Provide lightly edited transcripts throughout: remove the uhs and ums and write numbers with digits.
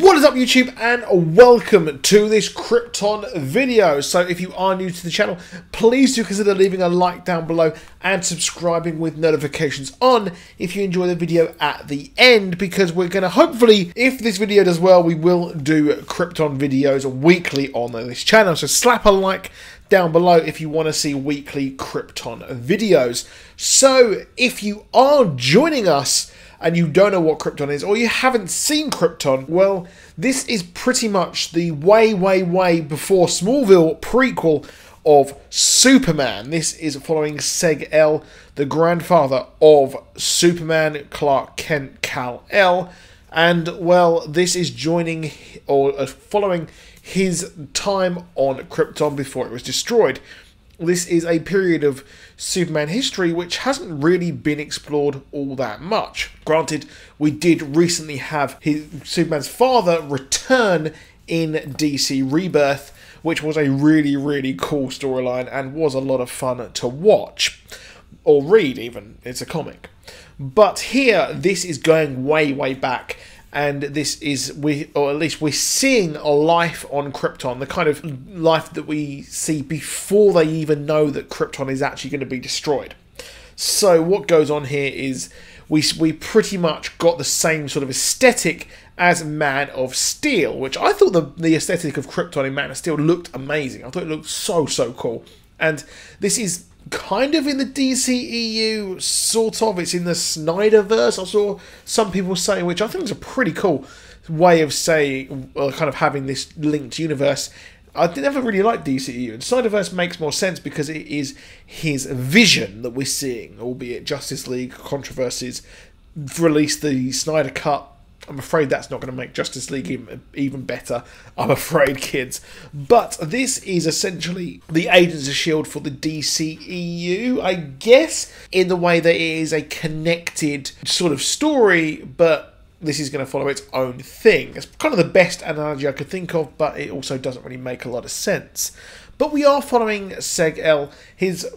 What is up YouTube, and welcome to this Krypton video. So if you are new to the channel, please do consider leaving a like down below and subscribing with notifications on if you enjoy the video at the end, because we're going to hopefully, if this video does well, we will do Krypton videos weekly on this channel. So slap a like down below if you want to see weekly Krypton videos. So if you are joining us and you don't know what Krypton is, or you haven't seen Krypton, well, this is pretty much the way before Smallville prequel of Superman. This is following Seg-El, the grandfather of Superman, Clark Kent, Kal-El, and, well, this is joining, or following his time on Krypton before it was destroyed. This is a period of Superman history which hasn't really been explored all that much. Granted, we did recently have Superman's father return in DC Rebirth, which was a really cool storyline and was a lot of fun to watch. Or read even, it's a comic. But here, this is going way back. And this is, or at least we're seeing a life on Krypton, the kind of life that we see before they even know that Krypton is actually going to be destroyed. So what goes on here is we pretty much got the same sort of aesthetic as Man of Steel, which I thought the aesthetic of Krypton in Man of Steel looked amazing. I thought it looked so cool. And this is kind of in the DCEU, sort of. It's in the Snyderverse, I saw some people say, which I think is a pretty cool way of saying, kind of having this linked universe. I never really liked DCEU, and Snyderverse makes more sense because it is his vision that we're seeing, albeit Justice League controversies released the Snyder Cut. I'm afraid that's not going to make Justice League even better, I'm afraid, kids. But this is essentially the Agents of S.H.I.E.L.D. for the DCEU, I guess, in the way that it is a connected sort of story, but this is going to follow its own thing. It's kind of the best analogy I could think of, but it also doesn't really make a lot of sense. But we are following Seg-El, his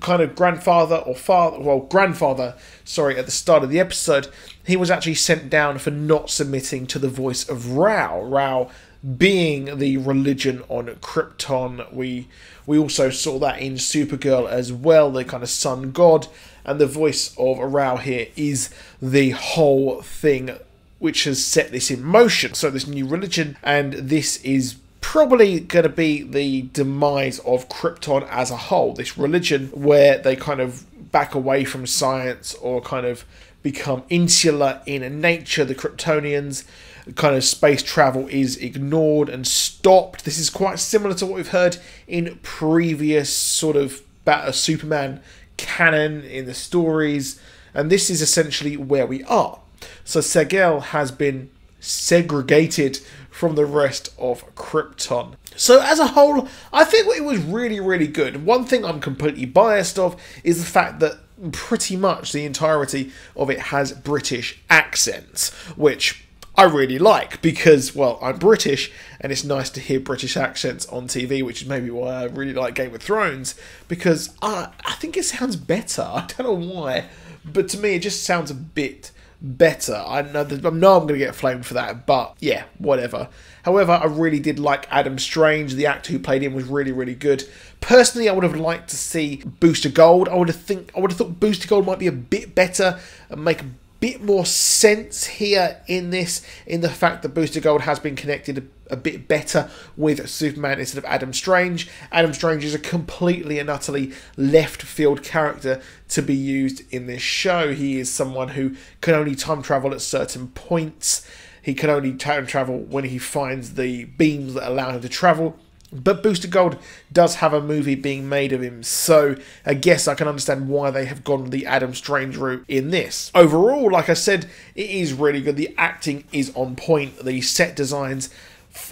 kind of grandfather, or grandfather, sorry, at the start of the episode. He was actually sent down for not submitting to the voice of Rao. Rao being the religion on Krypton. We also saw that in Supergirl as well, the kind of sun god, and the voice of Rao here is the whole thing which has set this in motion. So this new religion, and this is probably going to be the demise of Krypton as a whole. This religion where they kind of back away from science, or kind of become insular in nature. The Kryptonians, kind of space travel is ignored and stopped. This is quite similar to what we've heard in previous sort of Superman canon in the stories, and this is essentially where we are. So Seg-El has been segregated from the rest of Krypton. So as a whole, I think it was really good. One thing I'm completely biased of is the fact that pretty much the entirety of it has British accents, which I really like because, well, I'm British and it's nice to hear British accents on TV, which is maybe why I really like Game of Thrones, because I think it sounds better. I don't know why, but to me it just sounds a bit better. I know I'm going to get flamed for that, but yeah, whatever. However, I really did like Adam Strange. The actor who played him was really good. Personally, I would have liked to see Booster Gold. I would have thought Booster Gold might be a bit better and make a bit more sense here in this, in the fact that Booster Gold has been connected a bit better with Superman instead of Adam Strange. Adam Strange is a completely and utterly left field character to be used in this show. He is someone who can only time travel at certain points. He can only time travel when he finds the beams that allow him to travel. But Booster Gold does have a movie being made of him, so I guess I can understand why they have gone the Adam Strange route in this. Overall, like I said, it is really good. The acting is on point. The set designs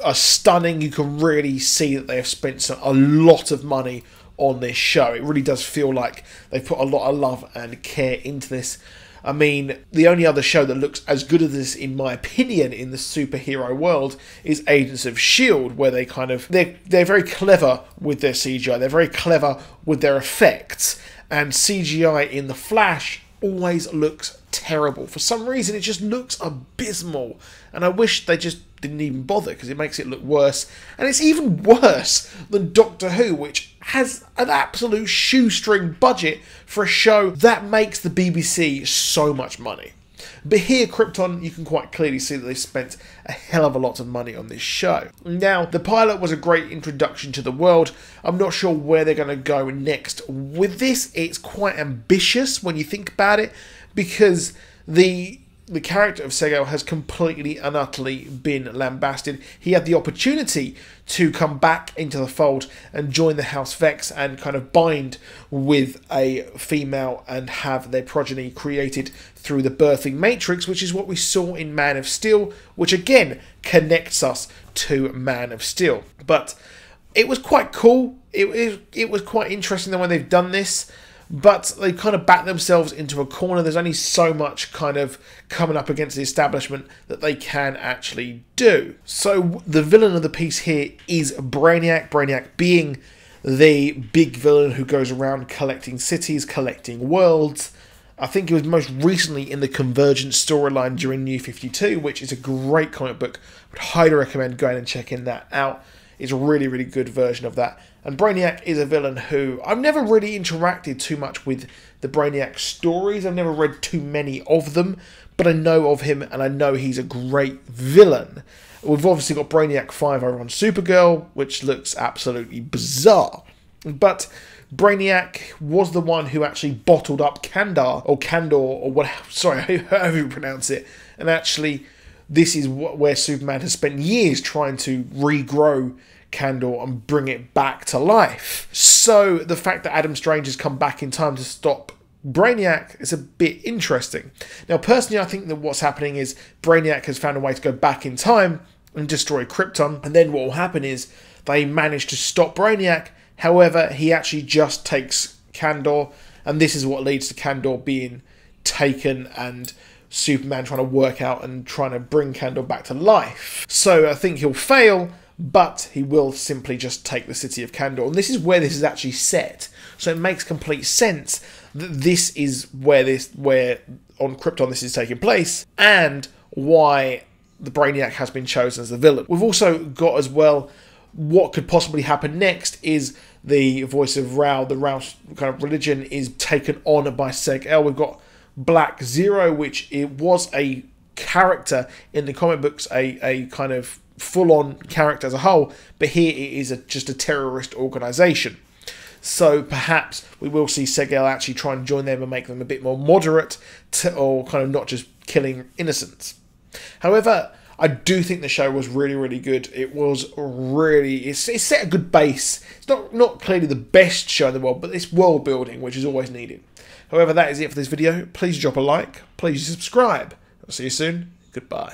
are stunning. You can really see that they have spent a lot of money on this show. It really does feel like they've put a lot of love and care into this. I mean, the only other show that looks as good as this, in my opinion, in the superhero world is Agents of S.H.I.E.L.D., where they kind of, they're very clever with their CGI, they're very clever with their effects, and CGI in The Flash always looks terrible. For some reason, it just looks abysmal, and I wish they just didn't even bother, because it makes it look worse. And it's even worse than Doctor Who, which has an absolute shoestring budget for a show that makes the BBC so much money. But here, Krypton, you can quite clearly see that they spent a hell of a lot of money on this show. Now, the pilot was a great introduction to the world. I'm not sure where they're going to go next with this. It's quite ambitious when you think about it, because the character of Segel has completely and utterly been lambasted. He had the opportunity to come back into the fold and join the House Vex and kind of bind with a female and have their progeny created through the birthing matrix, which is what we saw in Man of Steel, which again connects us to Man of Steel. But it was quite cool. It was quite interesting the way they've done this. But they kind of back themselves into a corner. There's only so much kind of coming up against the establishment that they can actually do. So the villain of the piece here is Brainiac. Brainiac being the big villain who goes around collecting cities, collecting worlds. I think it was most recently in the Convergence storyline during New 52, which is a great comic book. I would highly recommend going and checking that out. It's a really, really good version of that. And Brainiac is a villain who I've never really interacted too much with the Brainiac stories. I've never read too many of them, but I know of him and I know he's a great villain. We've obviously got Brainiac 5 over on Supergirl, which looks absolutely bizarre. But Brainiac was the one who actually bottled up Kandor, or what? Sorry, however you pronounce it. And actually, this is where Superman has spent years trying to regrow Kandor and bring it back to life. So the fact that Adam Strange has come back in time to stop Brainiac is a bit interesting. Now, personally, I think that what's happening is Brainiac has found a way to go back in time and destroy Krypton, and then what will happen is they manage to stop Brainiac. However, he actually just takes Kandor, and this is what leads to Kandor being taken and Superman trying to work out and trying to bring Kandor back to life. So I think he'll fail, but he will simply just take the city of Kandor. And this is where this is actually set. So it makes complete sense that this is where on Krypton this is taking place, and why the Brainiac has been chosen as the villain. We've also got as well what could possibly happen next is the voice of Rao, the Rao kind of religion is taken on by Seg-El. We've got Black Zero, which it was a character in the comic books, a kind of full-on character as a whole, but here it is just a terrorist organisation. So perhaps we will see Seg-El actually try and join them and make them a bit more moderate, or kind of not just killing innocents. However, I do think the show was really, really good. It was really, it set a good base. It's not clearly the best show in the world, but it's world building, which is always needed. However, that is it for this video. Please drop a like. Please subscribe. I'll see you soon. Goodbye.